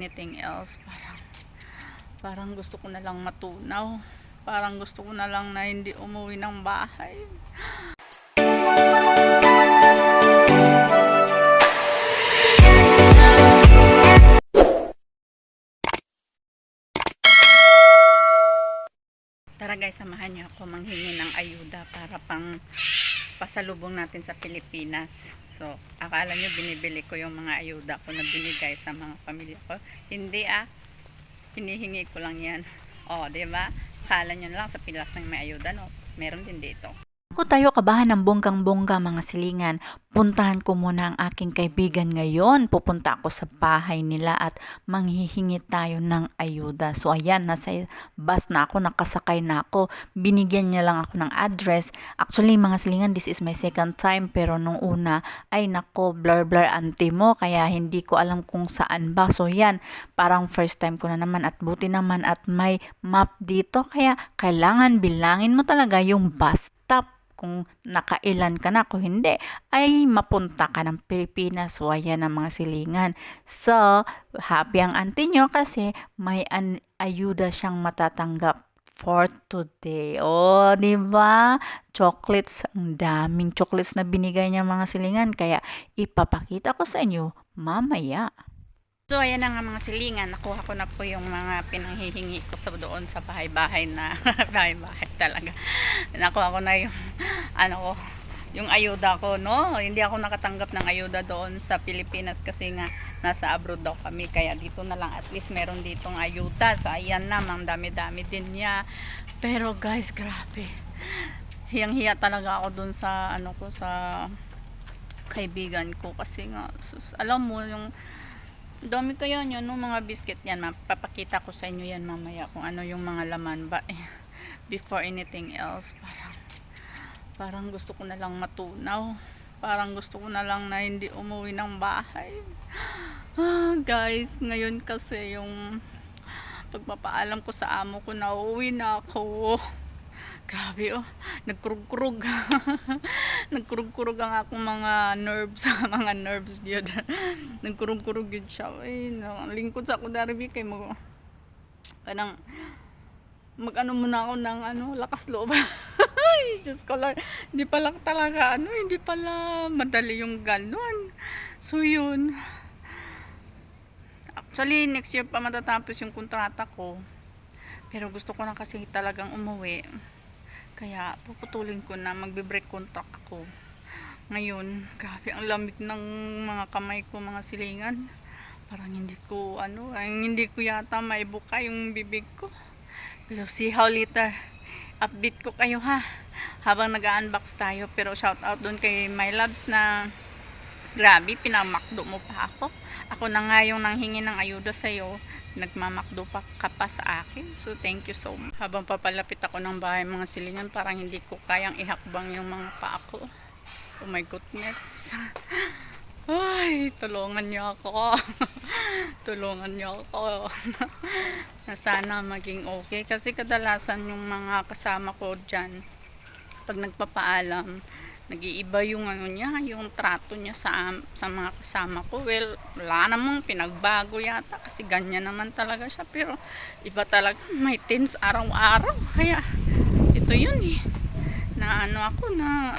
Anything else, parang gusto ko na lang matunaw, parang gusto ko na lang na hindi umuwi ng bahay. Tara guys, samahan niyo ako manghingi ng ayuda para pang pasalubong natin sa Pilipinas. So, akala nyo binibili ko yung mga ayuda ko na binigay sa mga pamilya ko. Hindi hinihingi ko lang yan. O, diba? Akala nyo lang sa Pilas ng may ayuda, no? Meron din dito. Ako tayo kabahan ng bonggang-bongga mga silingan. Puntahan ko muna ang aking kaibigan ngayon. Pupunta ako sa bahay nila at manghihingi tayo ng ayuda. So ayan, nasa bus na ako, nakasakay na ako. Binigyan niya lang ako ng address. Actually mga silingan, this is my second time. Pero nung una, ay nako, blur auntie mo. Kaya hindi ko alam kung saan ba. So yan, parang first time ko na naman. At buti naman at may map dito. Kaya kailangan bilangin mo talaga yung bus stop. Kung nakailan ka na, kung hindi, ay mapunta ka ng Pilipinas. So, ayan ang mga silingan. So, happy ang auntie nyo kasi may ayuda siyang matatanggap for today. Oh, di ba? Chocolates, ang daming chocolates na binigay niya mga silingan. Kaya, ipapakita ko sa inyo mamaya. So, ayan na nga mga silingan. Nakuha ko na po yung mga pinanghihingi ko sa doon sa bahay-bahay na bahay-bahay talaga. Nakuha ko na yung yung ayuda ko, no? Hindi ako nakatanggap ng ayuda doon sa Pilipinas kasi nga nasa abroad daw kami. Kaya dito na lang at least meron ditong ayuda. So, ayan na, mang dami-dami din niya. Pero guys, grabe. Hiyang-hiya talaga ako doon sa sa kaibigan ko kasi nga alam mo yung dami kaya nyo, no, mga biscuit yan. Papakita ko sa inyo yan mamaya kung ano yung mga laman. But before anything else, parang gusto ko na lang matunaw. Parang gusto ko na lang na hindi umuwi ng bahay. Guys, ngayon kasi yung pagpapaalam ko sa amo ko na uuwi na ako. Grabe nagkurug-kurug. Nagkurug-kurug ang akong mga nerves, mga nerves yun. Nagkurug-kurug yun siya. Ay, lingkod sa ako daribi kay mo. Parang mag-ano muna ako ng lakas loob. Ay, Diyos ko Lord. Hindi pala talaga hindi pala madali yung ganon. So yun. Actually, next year pa matatapos yung kontrata ko. Pero gusto ko na kasi talagang umuwi. Kaya puputulin ko na, magbe-break contract ako. Ngayon, grabe ang lamig ng mga kamay ko, mga silingan. Parang hindi ko yata maibuka yung bibig ko. Pero see how later. Update ko kayo ha. Habang nag-unbox tayo. Pero shout out doon kay my loves na grabe, pinamakdo mo pa ako. Ako na nga yung nanghingi ng ayuda sa'yo. Nagmamakdo pa ka pa sa akin. So, thank you so much. Habang papalapit ako ng bahay mga silingan, parang hindi ko kayang ihakbang yung mga paa ko. Oh my goodness. Ay, tulungan niyo ako. Tulungan niyo ako. Na sana maging okay. Kasi kadalasan yung mga kasama ko dyan, pag nagpapaalam, nag-iiba yung niya, yung trato niya sa mga kasama ko. Well, wala namang pinagbago yata kasi ganyan naman talaga siya. Pero iba talaga, may tense araw-araw. Kaya ito yun na ako na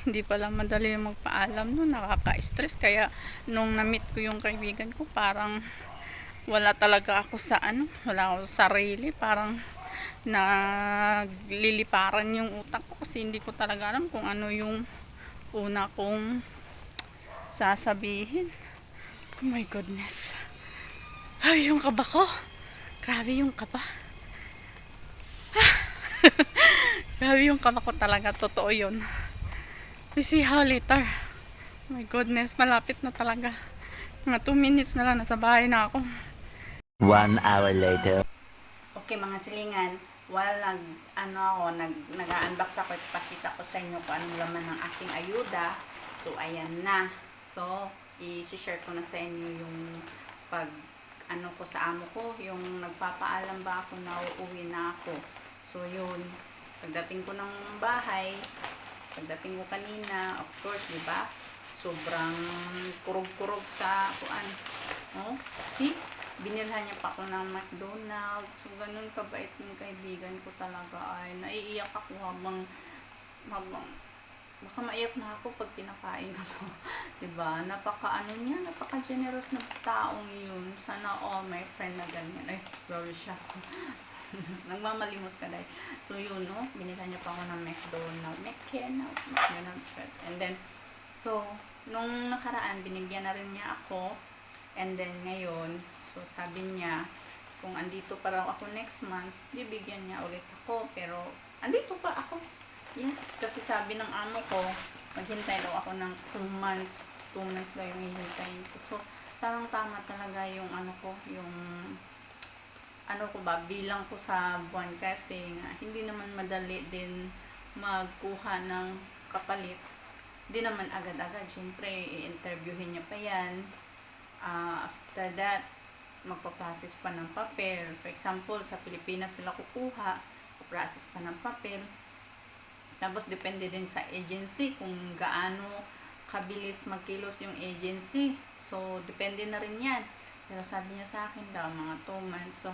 hindi pala madali magpaalam no, nakaka-stress. Kaya nung na-meet ko yung kaibigan ko, parang wala talaga ako sa wala ako sa sarili, parang nagliliparan yung utak ko kasi hindi ko talaga alam kung ano yung una kong sasabihin. Oh my goodness. Ay, yung kaba ko. Grabe yung kaba. Grabe yung kaba ko talaga. Totoo yun. We see how later. Oh my goodness. Malapit na talaga. Mga 2 minutes na lang. Nasa bahay na ako. 1 hour later. Okay mga silingan. While nag-unbox ako, ipakita ko sa inyo kung anong laman ng aking ayuda. So, ayan na. So, i-share ko na sa inyo yung ko sa amo ko, yung nagpapaalam ba ako na uuwi na ako. So, yun. Pagdating ko ng bahay, pagdating ko kanina, of course, di ba? Sobrang kurog-kurog sa Oh, see? Binilhan niya pa ako ng McDonald's. So, ganun kabait yung kaibigan ko talaga. Ay, naiiyak ako habang baka maiyak na ako pag pinakain ko to. Diba? Napaka niya, napaka-generous na taong yun. Sana all my friend na ganyan. Ay, grabe siya. Nagmamalimos ka dahil. So, yun, no? Binilhan niya pa ako ng McDonald's. And then, so, nung nakaraan, binigyan na rin niya ako. And then, ngayon, so sabi niya, kung andito pa raw ako next month, bibigyan niya ulit ako. Pero, andito pa ako. Yes, kasi sabi ng amo ko, maghintay daw ako ng 2 months. 2 months daw yung hihintayin ko. So, parang tama talaga yung ano ko, yung ano ko ba, bilang ko sa buwan kasi nga, hindi naman madali din magkuha ng kapalit. Hindi naman agad-agad. Siyempre, i-interviewin niya pa yan. After that, magpa-process pa ng papel. For example, sa Pilipinas sila kukuha, process pa ng papel. Tapos, depende din sa agency kung gaano kabilis magkilos yung agency. So, depende na rin yan. Pero sabi niya sa akin daw, mga 2 months.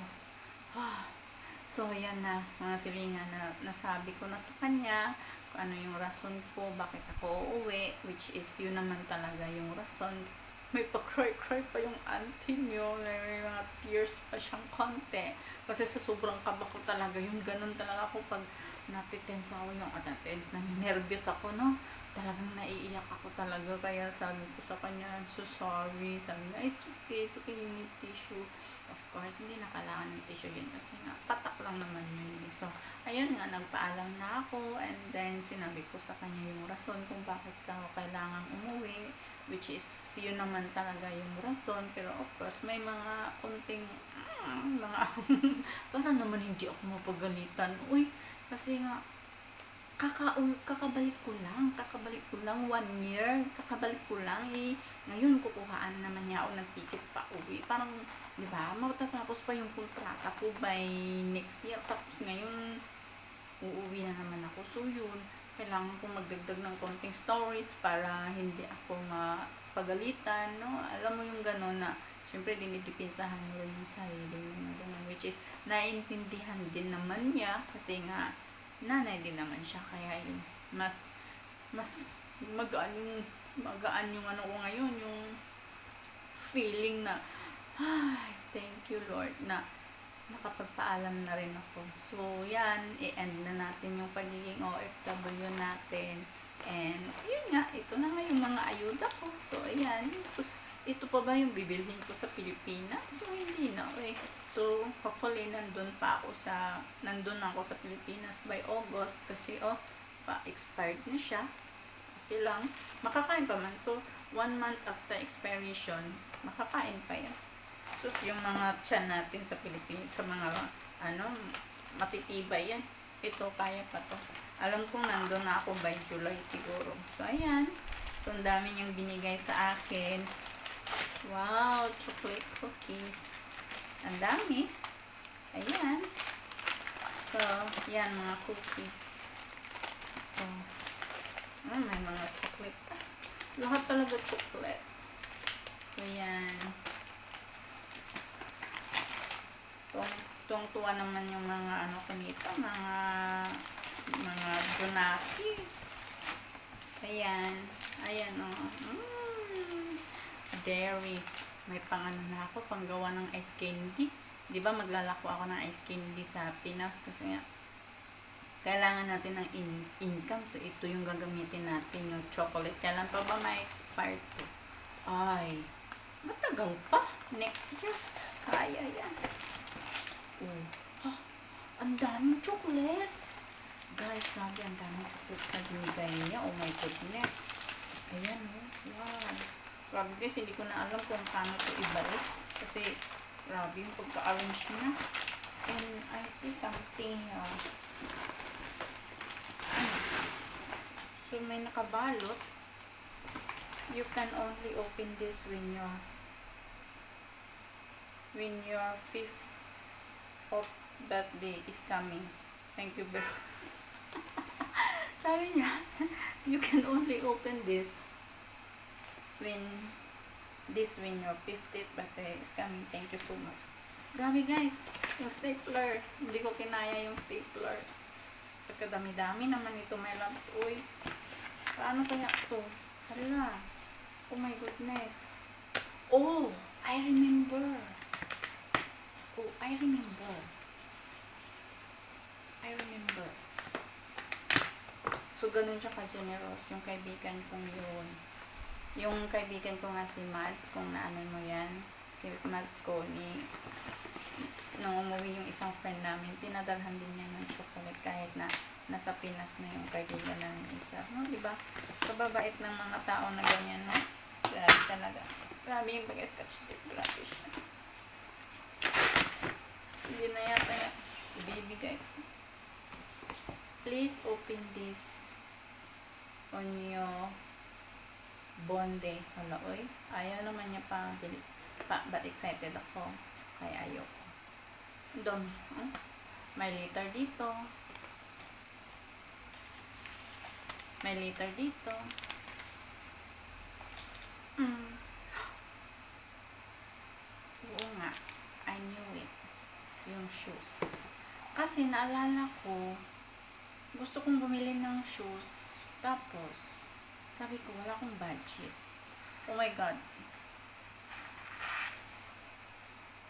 So, yan na, mga silingan na nasabi ko na sa kanya kung ano yung rason ko, bakit ako uuwi, which is yun naman talaga yung rason. May pa-cry-cry pa yung auntie niyo. May mga tears pa siyang konti. Kasi sa sobrang kaba ko talaga, yung ganun talaga ako pag natitense ako yung tense na nervous ako, no? Talagang naiiyak ako talaga. Kaya sabi ko sa kanya, I'm so sorry. Sabi niya, it's okay, you need tissue. Of course, hindi na kailangan ng tissue yun kasi nga, patak lang naman yun. So, ayun nga, nagpaalam na ako and then sinabi ko sa kanya yung rason kung bakit ka kailangan umuwi, which is yun naman talaga yung rason. Pero of course, may mga kunting mga para naman hindi ako mapagalitan. Uy, kasi nga kakabalik ko lang 1 year, kakabalik ko lang ngayon kukuhaan naman niya ako ng ticket pa uwi. Parang, di ba, matatapos pa yung kontrata ko by next year, tapos ngayon uuwi na naman ako. So yun, kailangan kong magdagdag ng konting stories para hindi ako mapagalitan, no? Alam mo yung gano'n na syempre dinidipinsahan mo rin yung sarili mo, which is naiintindihan din naman niya kasi nga nanay din naman siya, kaya yun mas magaan yung ano ko ngayon, yung feeling na ay, thank you Lord na nakapagpaalam na rin ako. So yan, i-end na natin yung pagiging OFW natin. And yun nga, ito na nga yung mga ayuda ko. So ayan, ito pa ba yung bibilhin ko sa Pilipinas? So hindi na, So hopefully nandun ako sa Pilipinas by August kasi pa-expired na siya. Okay lang. Makakain pa man to. 1 month after expiration, makakain pa yan. So yung mga tiyan natin sa Pilipinas, sa mga matitibay yan. Ito, kaya pa to. Alam kong nandun na ako by July siguro. So ayan. So ang dami niyang binigay sa akin. Wow, chocolate cookies. Ang dami. Ayan. So, yan mga cookies. So, may mga chocolate pa. Lahat talaga chocolates. So, yan. Tuwang-tuwa naman yung mga ko nito, mga donakis. Ayan. Ayan, dairy. May pangano na ako, panggawa ng ice candy. Di ba maglalako ako ng ice candy sa Pinas kasi nga kailangan natin ng income. So, ito yung gagamitin natin, yung chocolate. Kailan pa ba ma-expire to? Ay, matagal pa. Next year. Kaya yan. Ang daming chocolates. Guys, grabe, ang daming chocolates na binigay niya. Oh my goodness. Ayan, wow. Grabe guys, hindi ko na alam kung paano ito ibalik. Kasi, grabe yung pagka-arrange niya. And I see something so, may nakabalot. You can only open this when your 5th of birthday is coming. Thank you very much. Sabi niya, you can only open this when this when your 50th birthday is coming. Thank you so much. Grabe guys, yung stapler. Hindi ko kinaya yung stapler. Pagkadami-dami naman ito, my loves. Uy, paano kaya ito? Hala. Oh my goodness. Oh, I remember. Oh, I remember. I remember. So, ganun siya ka-generous. Yung kaibigan kong yun. Yung kaibigan ko nga si Mads, kung naanon mo yan. Si Mads ko, nung umuwi yung isang friend namin, pinadalhan din niya ng chocolate kahit na nasa Pinas na yung kaibigan namin isa. No, diba? Kababait ng mga tao na ganyan, no? Grabe talaga. Grabe yung pag-scotch tape. Grabe siya. Hindi na yata yan. Ibibigay. Please open this on your bonde. Hala, oy. Ayaw naman niya pa. But excited ako. Kaya ayoko. Dami. Huh? May letter dito. May letter dito. Oo nga. I knew it. Yung shoes. Kasi naalala ko, gusto kong bumili ng shoes. Tapos, sabi ko, wala akong budget. Oh my God.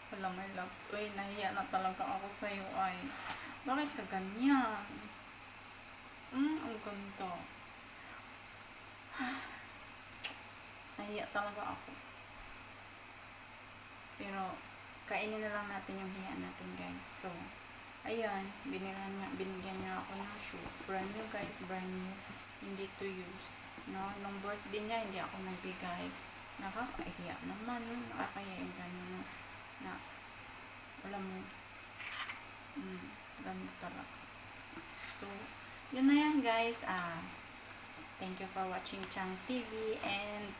Wala, my loves. Uy, nahiya na talaga ako sa'yo ay. Bakit ka ganyan? Ang ganda. Nahiya talaga ako. Pero, kainin na lang natin yung hiya natin, guys. So, ayan, binigyan niya ako ng shoes. Brand new, guys, brand new. Hindi to use. No? Nung birthday niya, hindi ako nagbigay. Nakakahiya naman, no? Nakakaya yung ganyan, no? Na, wala mo, ganda talaga. So, yun na yan, guys. Thank you for watching Chang TV, and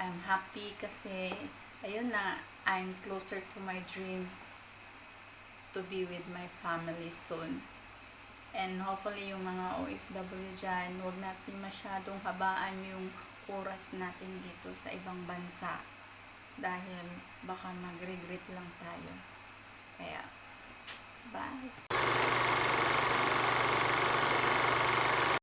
I'm happy kasi, ayun na, I'm closer to my dreams to be with my family soon. And hopefully yung mga OFW dyan, huwag natin masyadong habaan yung oras natin dito sa ibang bansa. Dahil baka mag-regret lang tayo. Kaya, bye!